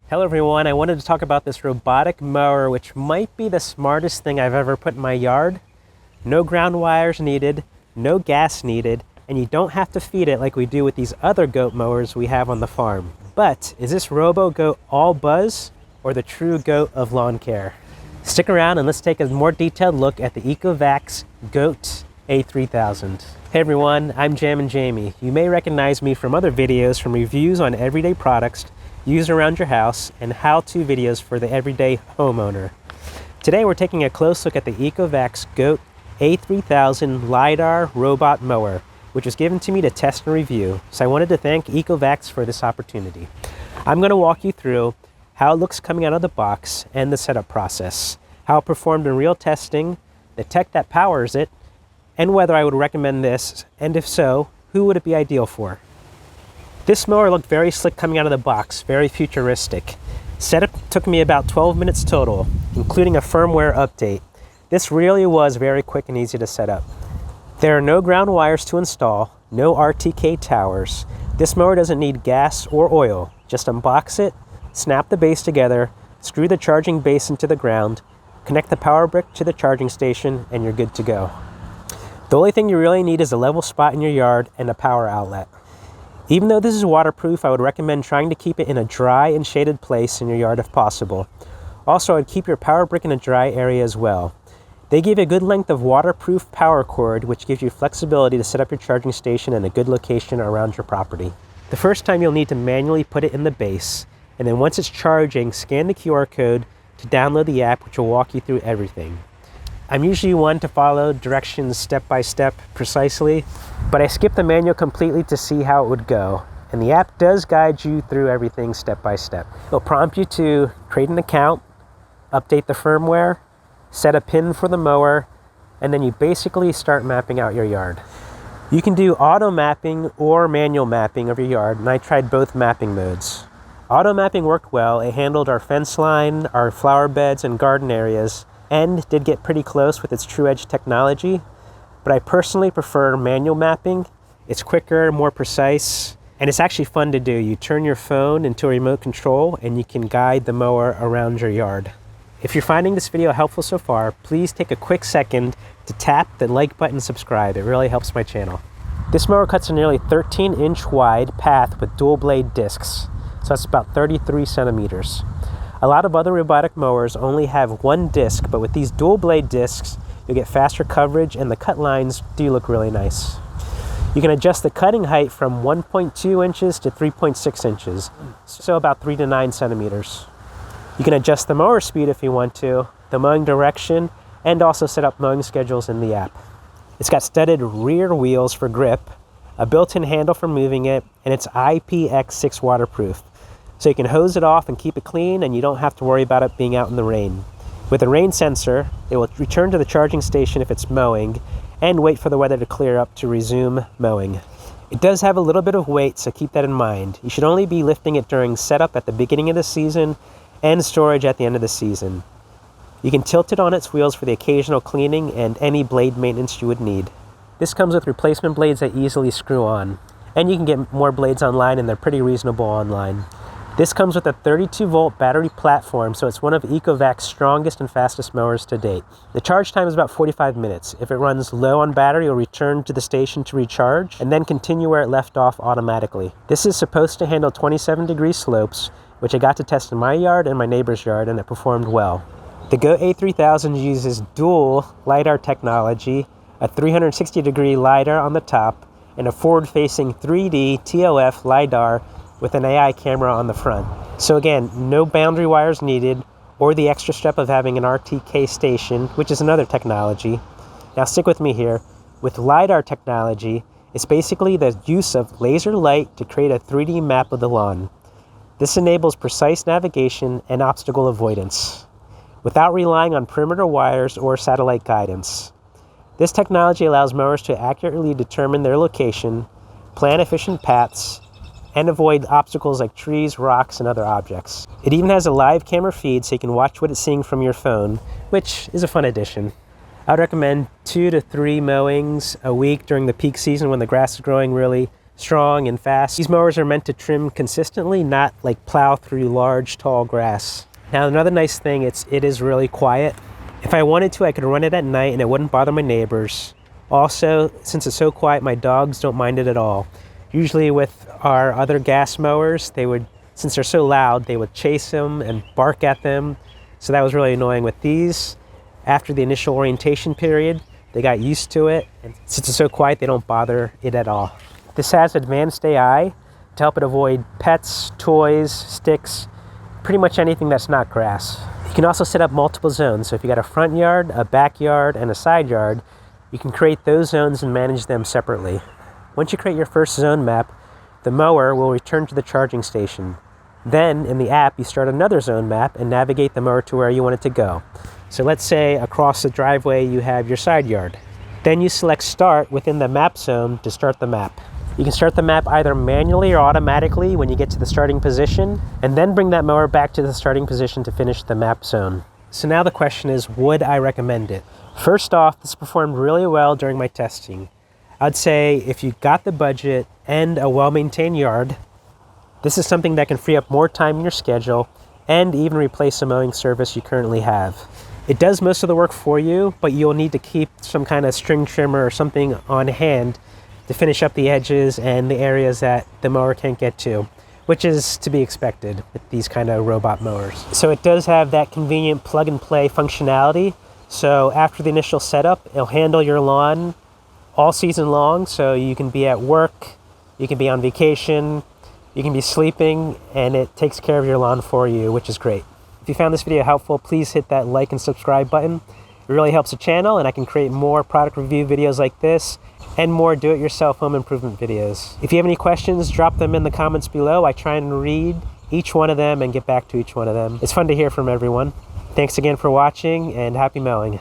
Hello everyone, I wanted to talk about this robotic mower, which might be the smartest thing I've ever put in my yard. No ground wires needed, no gas needed, and you don't have to feed it like we do with these other goat mowers we have on the farm. But is this Robo Goat all buzz or the true goat of lawn care? Stick around and let's take a more detailed look at the ECOVACS Goat A3000. Hey everyone, I'm Jammin' Jamie. You may recognize me from other videos from reviews on everyday products used around your house and how-to videos for the everyday homeowner. Today we're taking a close look at the ECOVACS Goat A3000 LiDAR robot mower, which was given to me to test and review. So I wanted to thank ECOVACS for this opportunity. I'm going to walk you through how it looks coming out of the box and the setup process, how it performed in real testing, the tech that powers it, and whether I would recommend this, and if so, who would it be ideal for? This mower looked very slick coming out of the box, very futuristic. Setup took me about 12 minutes total, including a firmware update. This really was very quick and easy to set up. There are no ground wires to install, no RTK towers. This mower doesn't need gas or oil. Just unbox it, snap the base together, screw the charging base into the ground, connect the power brick to the charging station, and you're good to go. The only thing you really need is a level spot in your yard and a power outlet. Even though this is waterproof, I would recommend trying to keep it in a dry and shaded place in your yard if possible. Also, I'd keep your power brick in a dry area as well. They give a good length of waterproof power cord, which gives you flexibility to set up your charging station in a good location around your property. The first time you'll need to manually put it in the base, and then once it's charging, scan the QR code to download the app, which will walk you through everything. I'm usually one to follow directions step by step precisely, but I skipped the manual completely to see how it would go. And the app does guide you through everything step by step. It'll prompt you to create an account, update the firmware, set a pin for the mower, and then you basically start mapping out your yard. You can do auto mapping or manual mapping of your yard, and I tried both mapping modes. Auto mapping worked well. It handled our fence line, our flower beds, and garden areas, and did get pretty close with its True Edge technology, but I personally prefer manual mapping. It's quicker, more precise, and it's actually fun to do. You turn your phone into a remote control and you can guide the mower around your yard. If you're finding this video helpful so far, please take a quick second to tap the like button and subscribe. It really helps my channel. This mower cuts a nearly 13-inch wide path with dual blade discs, so that's about 33 centimeters. A lot of other robotic mowers only have one disc, but with these dual blade discs, you'll get faster coverage and the cut lines do look really nice. You can adjust the cutting height from 1.2 inches to 3.6 inches, so about 3 to 9 centimeters. You can adjust the mower speed if you want to, the mowing direction, and also set up mowing schedules in the app. It's got studded rear wheels for grip, a built-in handle for moving it, and it's IPX6 waterproof. So you can hose it off and keep it clean, and you don't have to worry about it being out in the rain. With a rain sensor, it will return to the charging station if it's mowing, and wait for the weather to clear up to resume mowing. It does have a little bit of weight, so keep that in mind. You should only be lifting it during setup at the beginning of the season and storage at the end of the season. You can tilt it on its wheels for the occasional cleaning and any blade maintenance you would need. This comes with replacement blades that easily screw on, and you can get more blades online, and they're pretty reasonable online. This comes with a 32-volt battery platform, so it's one of ECOVAC's strongest and fastest mowers to date. The charge time is about 45 minutes. If it runs low on battery, it'll return to the station to recharge and then continue where it left off automatically. This is supposed to handle 27-degree slopes, which I got to test in my yard and my neighbor's yard, and it performed well. The Goat A3000 uses dual LiDAR technology, a 360-degree LiDAR on the top, and a forward-facing 3D TOF LiDAR with an AI camera on the front. So again, no boundary wires needed, or the extra step of having an RTK station, which is another technology. Now stick with me here. With LiDAR technology, it's basically the use of laser light to create a 3D map of the lawn. This enables precise navigation and obstacle avoidance, without relying on perimeter wires or satellite guidance. This technology allows mowers to accurately determine their location, plan efficient paths, and avoid obstacles like trees, rocks, and other objects. It even has a live camera feed so you can watch what it's seeing from your phone, which is a fun addition. I would recommend 2 to 3 mowings a week during the peak season when the grass is growing really strong and fast. These mowers are meant to trim consistently, not like plow through large, tall grass. Now, another nice thing, it is really quiet. If I wanted to, I could run it at night and it wouldn't bother my neighbors. Also, since it's so quiet, my dogs don't mind it at all. Usually with our other gas mowers, since they're so loud, they would chase them and bark at them. So that was really annoying. With these, after the initial orientation period, they got used to it. And since it's so quiet, they don't bother it at all. This has advanced AI to help it avoid pets, toys, sticks, pretty much anything that's not grass. You can also set up multiple zones. So if you got a front yard, a backyard, and a side yard, you can create those zones and manage them separately. Once you create your first zone map, the mower will return to the charging station. Then in the app, you start another zone map and navigate the mower to where you want it to go. So let's say across the driveway you have your side yard. Then you select start within the map zone to start the map. You can start the map either manually or automatically when you get to the starting position, and then bring that mower back to the starting position to finish the map zone. So now the question is, would I recommend it? First off, this performed really well during my testing. I'd say if you got the budget and a well-maintained yard, this is something that can free up more time in your schedule and even replace a mowing service you currently have. It does most of the work for you, but you'll need to keep some kind of string trimmer or something on hand to finish up the edges and the areas that the mower can't get to, which is to be expected with these kind of robot mowers. So it does have that convenient plug and play functionality. So after the initial setup, it'll handle your lawn all season long. So you can be at work, you can be on vacation, you can be sleeping, and it takes care of your lawn for you, which is great. If you found this video helpful, please hit that like and subscribe button. It really helps the channel, and I can create more product review videos like this and more do-it-yourself home improvement videos. If you have any questions, drop them in the comments below. I try and read each one of them and get back to each one of them. It's fun to hear from everyone. Thanks again for watching, and happy mowing.